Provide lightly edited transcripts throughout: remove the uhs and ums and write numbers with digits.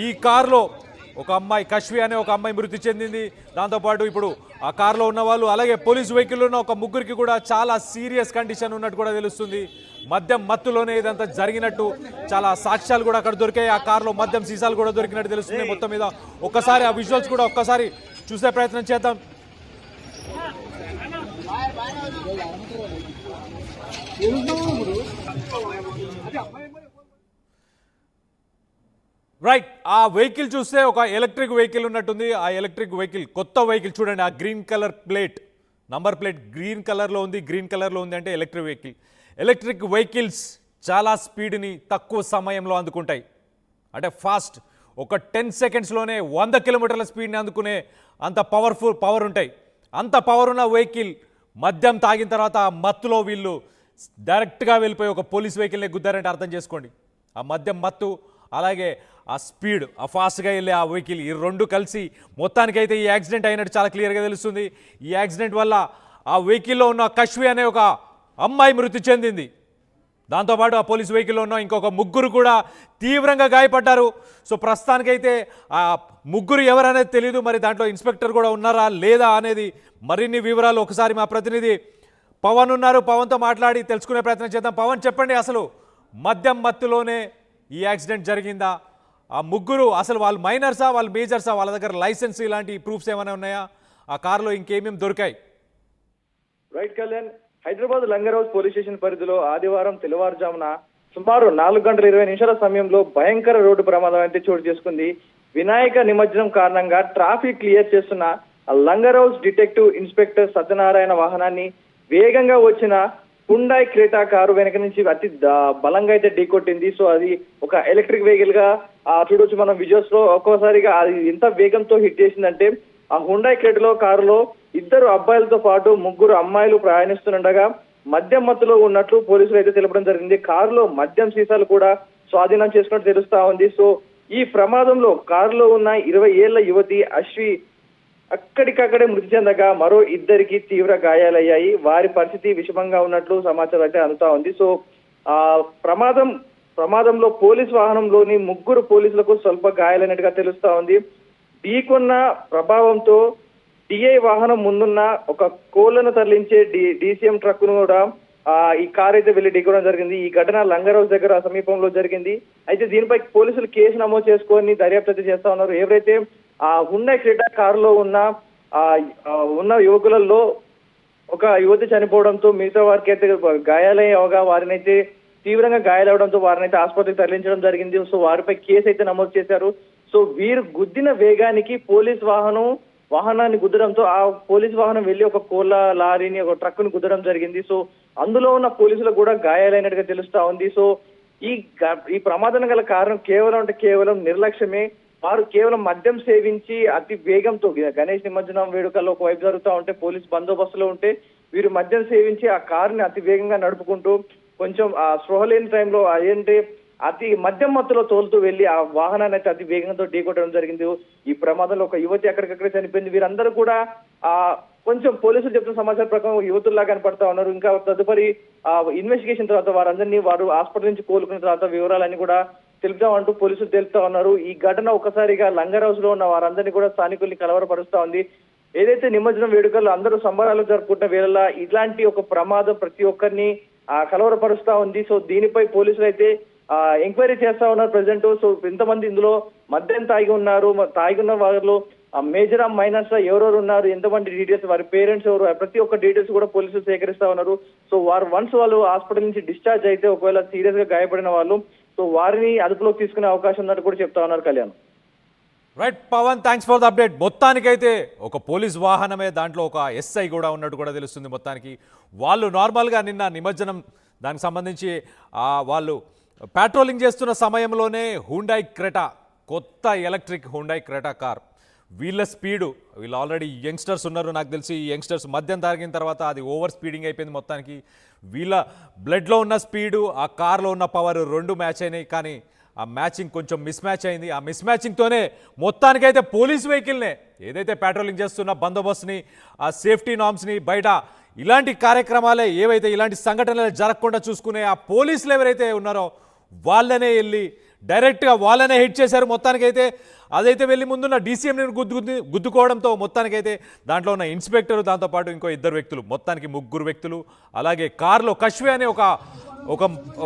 ఈ కారులో ఒక అమ్మాయి కశ్వి అనే ఒక అమ్మాయి మృతి చెందింది. దాంతోపాటు ఇప్పుడు ఆ కారులో ఉన్న వాళ్ళు అలాగే పోలీస్ వెహికల్లో ఉన్న ఒక ముగ్గురికి కూడా చాలా సీరియస్ కండిషన్ ఉన్నట్టు కూడా తెలుస్తుంది. మద్యం మత్తులోనే ఇదంతా జరిగినట్టు చాలా సాక్ష్యాలు కూడా అక్కడ దొరికాయి. ఆ కారులో మద్యం సీసాలు కూడా దొరికినట్టు తెలుస్తుంది. మొత్తం మీద ఒక్కసారి ఆ విజువల్స్ కూడా ఒక్కసారి చూసే ప్రయత్నం చేద్దాం. రైట్, ఆ వెహికల్ చూస్తే ఒక ఎలక్ట్రిక్ వెహికల్ ఉన్నట్టుంది. ఆ ఎలక్ట్రిక్ వెహికల్ కొత్త వెహికల్ చూడండి, ఆ green colour plate, number plate green కలర్లో ఉంది. గ్రీన్ కలర్లో ఉంది అంటే ఎలక్ట్రిక్ వెహికల్. ఎలక్ట్రిక్ వెహికల్స్ చాలా స్పీడ్ని తక్కువ సమయంలో అందుకుంటాయి. అంటే ఫాస్ట్, ఒక 10 సెకండ్స్లోనే 100 కిలోమీటర్ల స్పీడ్ని అందుకునే అంత పవర్ ఉంటాయి. అంత పవర్ ఉన్న వెహికల్ మద్యం తాగిన తర్వాత మత్తులో వీళ్ళు డైరెక్ట్గా వెళ్ళిపోయి ఒక పోలీస్ వెహికల్ని గుద్దారంటే అర్థం చేసుకోండి. ఆ మద్యం మత్తు అలాగే ఆ స్పీడ్, ఆ ఫాస్ట్గా వెళ్ళే ఆ వెహికల్, ఈ రెండు కలిసి మొత్తానికైతే ఈ యాక్సిడెంట్ అయినట్టు చాలా క్లియర్గా తెలుస్తుంది. ఈ యాక్సిడెంట్ వల్ల ఆ వెహికల్లో ఉన్న కశ్వి అనే ఒక అమ్మాయి మృతి చెందింది. దాంతోపాటు ఆ పోలీస్ వెహికల్లో ఉన్న ఇంకొక ముగ్గురు కూడా తీవ్రంగా గాయపడ్డారు. సో ప్రస్తుతానికైతే ఆ ముగ్గురు ఎవరనేది తెలియదు. మరి దాంట్లో ఇన్స్పెక్టర్ కూడా ఉన్నారా లేదా అనేది మరిన్ని వివరాలు ఒకసారి మా ప్రతినిధి పవన్ ఉన్నారు, పవన్తో మాట్లాడి తెలుసుకునే ప్రయత్నం చేద్దాం. పవన్, చెప్పండి, అసలు మద్యం మత్తులోనే ఈ యాక్సిడెంట్ జరిగిందా? ఆ ముగ్గురు అసలు వాళ్ళు మైనర్సా, వాళ్ళు మేజర్సా? వాళ్ళ దగ్గర లైసెన్స్ ఇలాంటి ప్రూఫ్స్ ఏమైనా ఉన్నాయా? ఆ కారులో ఇంకేమేమి దొరికాయి? Right Kalyan, Hyderabad langar house police station పరిధిలో ఆదివారం తెల్లవారుజామున సుమారు 4:20 సమయంలో భయంకర రోడ్డు ప్రమాదం అయితే చోటు చేసుకుంది. వినాయక నిమజ్జనం కారణంగా ట్రాఫిక్ క్లియర్ చేస్తున్న langar house detective inspector Satyanarayana వాహనాన్ని వేగంగా వచ్చిన హుండాయ్ క్రెటా కారు వెనక నుంచి అతి బలంగా అయితే ఢీకొట్టింది. సో అది ఒక ఎలక్ట్రిక్ వెహికల్ గా చూడొచ్చు మనం విజువల్స్ లో. ఒక్కోసారిగా అది ఎంత వేగంతో హిట్ చేసిందంటే ఆ హుండాయ్ క్రెటాలో కారులో 2 అబ్బాయిలతో పాటు 3 అమ్మాయిలు ప్రయాణిస్తుండగా మద్యం మత్తులో ఉన్నట్లు పోలీసులు అయితే తెలపడం జరిగింది. కారులో మద్యం సీసాలు కూడా స్వాధీనం చేసుకున్నట్టు తెలుస్తా ఉంది. సో ఈ ప్రమాదంలో కారులో ఉన్న 20 ఏళ్ల యువతి అశ్వి అక్కడికక్కడే మృతి చెందగా మరో 2కి తీవ్ర గాయాలయ్యాయి. వారి పరిస్థితి విషమంగా ఉన్నట్లు సమాచారం అయితే అందుతా ఉంది. సో ఆ ప్రమాదంలో పోలీస్ వాహనంలోని 3 పోలీసులకు స్వల్ప గాయాలైనట్టుగా తెలుస్తా ఉంది. ఢీకొన్న ప్రభావంతో డిఐ వాహనం ముందున్న ఒక కోళ్లను తరలించే డీసీఎం ట్రక్ ను కూడా ఈ కార్ అయితే వెళ్లి ఢీకొనడం జరిగింది. ఈ ఘటన లంగర్ హౌస్ దగ్గర సమీపంలో జరిగింది. అయితే దీనిపై పోలీసులు కేసు నమోదు చేసుకొని దర్యాప్తు చేస్తా ఉన్నారు. ఎవరైతే ఆ హుండాయ్ క్రెటా కారులో ఉన్న యువకులలో ఒక యువతి చనిపోవడంతో మిగతా వారికి అయితే గాయాలయ్యగా వారినైతే తీవ్రంగా గాయాలవడంతో వారినైతే ఆసుపత్రికి తరలించడం జరిగింది. సో వారిపై కేసు అయితే నమోదు చేశారు. సో వీరు గుద్దిన వేగానికి పోలీస్ వాహనాన్ని గుద్దడంతో ఆ పోలీస్ వాహనం వెళ్లి ఒక కోళ్ల లారీని, ఒక ట్రక్ ను గుద్దడం జరిగింది. సో అందులో ఉన్న పోలీసులకు కూడా గాయాలైనట్టుగా తెలుస్తా ఉంది. సో ఈ ప్రమాదం గల కారణం కేవలం నిర్లక్ష్యమే. వారు కేవలం మద్యం సేవించి అతి వేగంతో గణేష్ నిమజ్జనం వేడుకల్లో ఒకవైపు జరుగుతూ ఉంటే పోలీస్ బందోబస్తులో ఉంటే వీరు మద్యం సేవించి ఆ కారుని అతి వేగంగా నడుపుకుంటూ కొంచెం ఆ స్పృహ లేని టైంలో ఏంటంటే అతి మద్యం మత్తులో తోలుతూ వెళ్లి ఆ వాహనాన్ని అయితే అతి వేగంతో ఢీకొట్టడం జరిగింది. ఈ ప్రమాదంలో ఒక యువతి అక్కడికక్కడే చనిపోయింది. వీరందరూ కూడా కొంచెం పోలీసులు చెప్తున్న సమాచారం ప్రకారం యువతుల్లా కనపడతా ఉన్నారు. ఇంకా తదుపరి ఇన్వెస్టిగేషన్ తర్వాత వారు హాస్పిటల్ నుంచి కోలుకున్న తర్వాత వివరాలన్నీ కూడా తెలుపుతామంటూ పోలీసులు తెలుపుతా ఉన్నారు. ఈ ఘటన ఒకసారిగా లంగర్ హౌస్ లో ఉన్న వారందరినీ కూడా స్థానికుల్ని కలవరపరుస్తా ఉంది. ఏదైతే నిమజ్జనం వేడుకల్లో అందరూ సంబరాలు జరుపుకుంటున్న వేళ ఇలాంటి ఒక ప్రమాదం ప్రతి ఒక్కరిని కలవరపరుస్తా ఉంది. సో దీనిపై పోలీసులు అయితే ఎంక్వైరీ చేస్తా ఉన్నారు ప్రెసెంట్. సో ఎంతమంది ఇందులో మద్యం తాగి ఉన్న వారిలో మేజర్ మైనర్స్ ఎవరెవరు ఉన్నారు, ఎంతమంది డీటెయిల్స్, వారి పేరెంట్స్ ఎవరు, ప్రతి ఒక్క డీటెయిల్స్ కూడా పోలీసులు సేకరిస్తా ఉన్నారు. సో వాళ్ళు హాస్పిటల్ నుంచి డిశ్చార్జ్ అయితే ఒకవేళ సీరియస్ గా గాయపడిన వాళ్ళు సో వారిని అదుపులోకి తీసుకునే అవకాశం ఉన్నట్టు కూడా చెప్తా ఉన్నారు Kalyan. Right Pawan, thanks for the update. మొత్తానికైతే ఒక పోలీస్ వాహనమే, దాంట్లో ఒక ఎస్ఐ కూడా ఉన్నట్టు కూడా తెలుస్తుంది. మొత్తానికి వాళ్ళు నార్మల్గా నిన్న నిమజ్జనం దానికి సంబంధించి వాళ్ళు పెట్రోలింగ్ చేస్తున్న సమయంలోనే హుండాయ్ క్రెటా, కొత్త ఎలక్ట్రిక్ హుండాయ్ క్రెటా కార్, వీళ్ళ స్పీడు, వీళ్ళు ఆల్రెడీ యంగ్స్టర్స్ ఉన్నారు నాకు తెలిసి. ఈ యంగ్స్టర్స్ మద్యం తాగిన తర్వాత అది ఓవర్ స్పీడింగ్ అయిపోయింది. మొత్తానికి వీళ్ళ బ్లడ్లో ఉన్న స్పీడు, ఆ కార్లో ఉన్న పవర్ 2 మ్యాచ్ అయినాయి. కానీ ఆ మ్యాచింగ్ కొంచెం మిస్ మ్యాచ్ అయింది. ఆ మిస్ మ్యాచింగ్తోనే మొత్తానికైతే పోలీస్ వెహికల్నే, ఏదైతే పెట్రోలింగ్ చేస్తున్న బందోబస్తుని, ఆ సేఫ్టీ నామ్స్ని, బయట ఇలాంటి కార్యక్రమాలే ఏవైతే ఇలాంటి సంఘటనలు జరగకుండా చూసుకునే ఆ పోలీసులు ఎవరైతే ఉన్నారో వాళ్ళనే వెళ్ళి డైరెక్ట్గా వాళ్ళనే హిట్ చేశారు. మొత్తానికైతే అదైతే వెళ్ళి ముందున్న డీసీఎంని గుద్దుకోవడంతో మొత్తానికైతే దాంట్లో ఉన్న ఇన్స్పెక్టర్, దాంతోపాటు ఇంకో ఇద్దరు వ్యక్తులు, మొత్తానికి ముగ్గురు వ్యక్తులు, అలాగే కార్లో కశ్వి అనే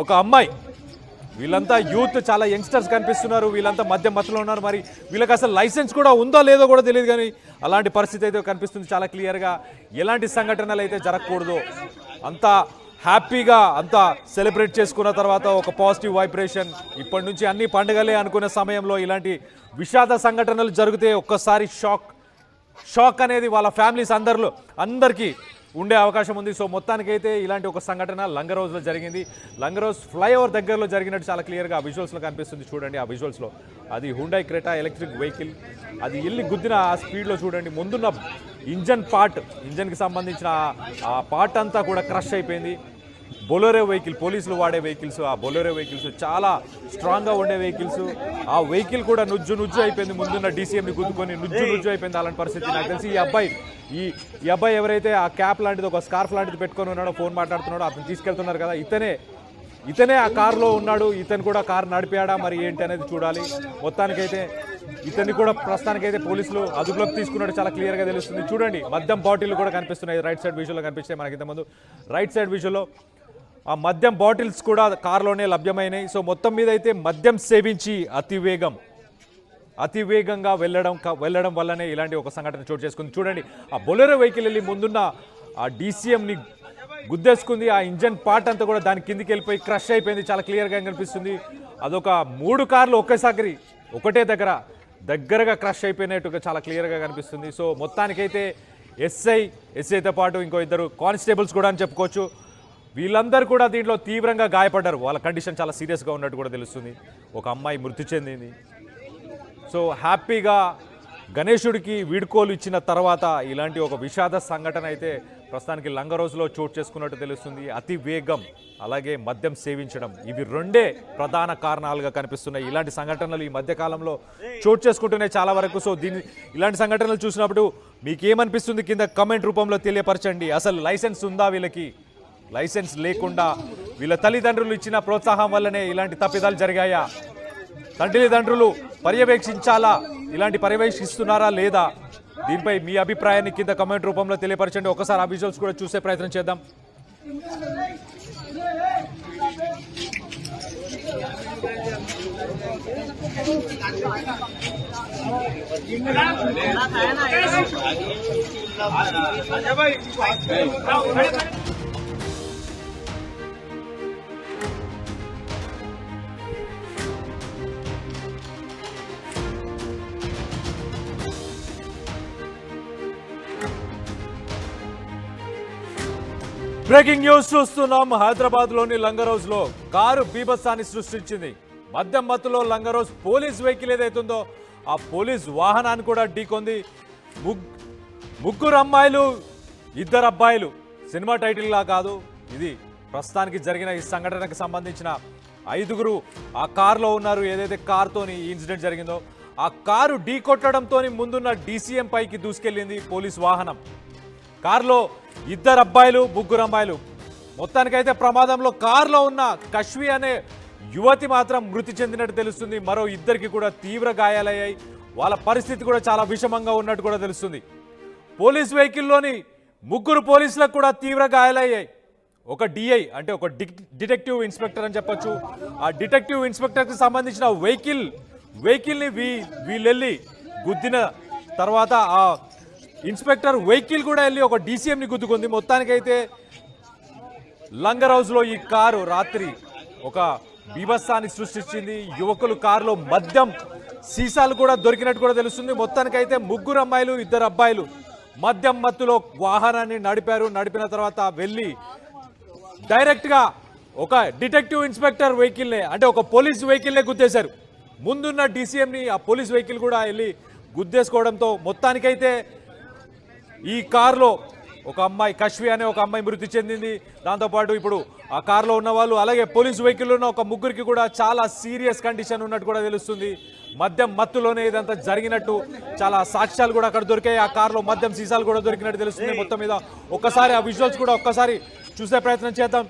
ఒక అమ్మాయి, వీళ్ళంతా యూత్, చాలా యంగ్స్టర్స్ కనిపిస్తున్నారు. వీళ్ళంతా మత్తులో ఉన్నారు. మరి వీళ్ళకి అసలు లైసెన్స్ కూడా ఉందో లేదో కూడా తెలియదు, కానీ అలాంటి పరిస్థితి అయితే కనిపిస్తుంది చాలా క్లియర్గా. ఎలాంటి సంఘటనలు అయితే జరగకూడదు, అంతా హ్యాపీగా అంతా సెలబ్రేట్ చేసుకున్న తర్వాత ఒక పాజిటివ్ వైబ్రేషన్. ఇప్పటి నుంచి అన్ని పండుగలే అనుకునే సమయంలో ఇలాంటి విషాద సంఘటనలు జరిగితే ఒక్కసారి షాక్ అనేది వాళ్ళ ఫ్యామిలీస్ అందరికీ ఉండే అవకాశం ఉంది. సో మొత్తానికైతే ఇలాంటి ఒక సంఘటన లంగరోజ్లో జరిగింది. లంగరోజ్ ఫ్లైఓవర్ దగ్గరలో జరిగినట్టు చాలా క్లియర్గా ఆ విజువల్స్లో కనిపిస్తుంది. చూడండి ఆ విజువల్స్లో, అది హుండై క్రెటా ఎలక్ట్రిక్ వెహికల్, అది వెళ్ళి గుద్దిన ఆ స్పీడ్లో చూడండి, ముందున్న ఇంజన్కి సంబంధించిన ఆ పార్ట్ అంతా కూడా క్రష్ అయిపోయింది. బొలెరో వెహికల్, పోలీసులు వాడే వెహికల్స్, ఆ బొలెరో వెహికల్స్ చాలా స్ట్రాంగ్గా ఉండే వెహికల్స్, ఆ వెహికల్ కూడా నుజ్జు అయిపోయింది. ముందున్న డీసీఎంని గుద్దుకొని నుజ్జు అయిపోయింది. అలాంటి పరిస్థితి. నాకు తెలిసి ఈ అబ్బాయి ఎవరైతే ఆ క్యాప్ లాంటిది, ఒక స్కార్ఫ్ లాంటిది పెట్టుకొని ఉన్నాడో, ఫోన్ మాట్లాడుతున్నాడో, అతను తీసుకెళ్తున్నారు కదా, ఇతనే ఆ కారులో ఉన్నాడు. ఇతను కూడా కారు నడిపాడా మరి ఏంటి అనేది చూడాలి. మొత్తానికైతే ఇతన్ని కూడా ప్రస్తుతానికైతే పోలీసులు అదుపులోకి తీసుకున్నట్టు చాలా క్లియర్గా తెలుస్తుంది. చూడండి మద్యం బాటిల్ కూడా కనిపిస్తున్నాయి. రైట్ సైడ్ విజువల్లో కనిపిస్తాయి మనకి. ఇంతకుముందు రైట్ సైడ్ విజువల్లో ఆ మద్యం బాటిల్స్ కూడా కారులోనే లభ్యమైనాయి. సో మొత్తం మీద అయితే మద్యం సేవించి అతివేగంగా వెళ్ళడం వల్లనే ఇలాంటి ఒక సంఘటన చోటు చేసుకుంది. చూడండి ఆ బొలెరో వెహికల్ వెళ్ళి ముందున్న ఆ డీసీఎంని గుద్దేసుకుంది. ఆ ఇంజన్ పార్ట్ అంతా కూడా దాని కిందికి వెళ్ళిపోయి క్రష్ అయిపోయింది. చాలా క్లియర్గా కనిపిస్తుంది. అదొక 3 కార్లు ఒకేసారి ఒకటే దగ్గరగా క్రష్ అయిపోయినట్టుగా చాలా క్లియర్గా కనిపిస్తుంది. సో మొత్తానికైతే ఎస్ఐతో పాటు ఇంకో ఇద్దరు కానిస్టేబుల్స్ కూడా అని చెప్పుకోవచ్చు. వీళ్ళందరూ కూడా దీంట్లో తీవ్రంగా గాయపడ్డారు. వాళ్ళ కండిషన్ చాలా సీరియస్గా ఉన్నట్టు కూడా తెలుస్తుంది. ఒక అమ్మాయి మృతి చెందింది. సో హ్యాపీగా గణేశుడికి వీడ్కోలు ఇచ్చిన తర్వాత ఇలాంటి ఒక విషాద సంఘటన అయితే ప్రస్తుతానికి లంగరోజ్లో చోటు చేసుకున్నట్టు తెలుస్తుంది. అతి వేగం, అలాగే మద్యం సేవించడం, ఇవి రెండే ప్రధాన కారణాలుగా కనిపిస్తున్నాయి. ఇలాంటి సంఘటనలు ఈ మధ్యకాలంలో చోటు చేసుకుంటున్నాయి చాలా వరకు. సో ఇలాంటి సంఘటనలు చూసినప్పుడు మీకేమనిపిస్తుంది కింద కమెంట్ రూపంలో తెలియపరచండి. అసలు లైసెన్స్ ఉందా వీళ్ళకి? లైసెన్స్ లేకుండా వీళ్ళ తల్లిదండ్రులు ఇచ్చిన ప్రోత్సాహం వల్లనే ఇలాంటి తప్పిదాలు జరిగాయా? తల్లిదండ్రులు పర్యవేక్షించాలా? ఇలాంటి పర్యవేక్షిస్తున్నారా లేదా? దీనిపై మీ అభిప్రాయాన్ని కింద కమెంట్ రూపంలో తెలియపరచండి. ఒకసారి ఆ విజువల్స్ కూడా చూసే ప్రయత్నం చేద్దాం. బ్రేకింగ్ న్యూస్ చూస్తున్నాం. హైదరాబాద్లోని లంగరోజ్లో కారు బీభత్సాన్ని సృష్టించింది. మద్యం మత్తులో లంగరోజ్ పోలీస్ వెహికల్ ఏదైతుందో ఆ పోలీస్ వాహనాన్ని కూడా ఢీకొంది. ముగ్గురు అమ్మాయిలు, 2 అబ్బాయిలు. సినిమా టైటిల్లా కాదు ఇది. ప్రస్తుతానికి జరిగిన ఈ సంఘటనకు సంబంధించిన 5గురు ఆ కారులో ఉన్నారు. ఏదైతే కారుతోని ఈ ఇన్సిడెంట్ జరిగిందో ఆ కారు ఢీకొట్టడంతో ముందున్న డీసీఎం పైకి దూసుకెళ్ళింది పోలీస్ వాహనం. కారులో 2 అబ్బాయిలు, 3 అమ్మాయిలు. మొత్తానికైతే ప్రమాదంలో కారులో ఉన్న కశ్వి అనే యువతి మాత్రం మృతి చెందినట్టు తెలుస్తుంది. మరో 2కి కూడా తీవ్ర గాయాలయ్యాయి. వాళ్ళ పరిస్థితి కూడా చాలా విషమంగా ఉన్నట్టు కూడా తెలుస్తుంది. పోలీస్ వెహికల్లోని 3 పోలీసులకు కూడా తీవ్ర గాయాలయ్యాయి. ఒక డిఐ అంటే ఒక డిటెక్టివ్ ఇన్స్పెక్టర్ అని చెప్పొచ్చు. ఆ డిటెక్టివ్ ఇన్స్పెక్టర్కి సంబంధించిన వెహికల్ని వీళ్ళెళ్ళి గుద్దిన తర్వాత ఆ ఇన్స్పెక్టర్ వెహికల్ కూడా వెళ్ళి ఒక డీసీఎంని గుద్దుకుంది. మొత్తానికైతే లంగరోజ్లో ఈ కారు రాత్రి ఒక బీభత్సాన్ని సృష్టించింది. యువకులు కారులో మద్యం సీసాలు కూడా దొరికినట్టు కూడా తెలుస్తుంది. మొత్తానికైతే 3 అమ్మాయిలు, 2 అబ్బాయిలు మద్యం మత్తులో వాహనాన్ని నడిపిన తర్వాత వెళ్ళి డైరెక్ట్గా ఒక డిటెక్టివ్ ఇన్స్పెక్టర్ వెహికల్నే అంటే ఒక పోలీస్ వెహికల్నే గుద్దేశారు. ముందున్న డీసీఎంని ఆ పోలీస్ వెహికల్ కూడా వెళ్ళి గుద్దేసుకోవడంతో మొత్తానికైతే ఈ కారులో ఒక అమ్మాయి కశ్వి అనే ఒక అమ్మాయి మృతి చెందింది. దాంతోపాటు ఇప్పుడు ఆ కారులో ఉన్న వాళ్ళు, అలాగే పోలీసు వెహికల్లో ఉన్న ఒక 3కి కూడా చాలా సీరియస్ కండిషన్ ఉన్నట్టు కూడా తెలుస్తుంది. మద్యం మత్తులోనే ఇదంతా జరిగినట్టు చాలా సాక్ష్యాలు కూడా అక్కడ దొరికాయి. ఆ కారులో మద్యం సీసాలు కూడా దొరికినట్టు తెలుస్తుంది. మొత్తం మీద ఒక్కసారి ఆ విజువల్స్ కూడా ఒక్కసారి చూసే ప్రయత్నం చేద్దాం.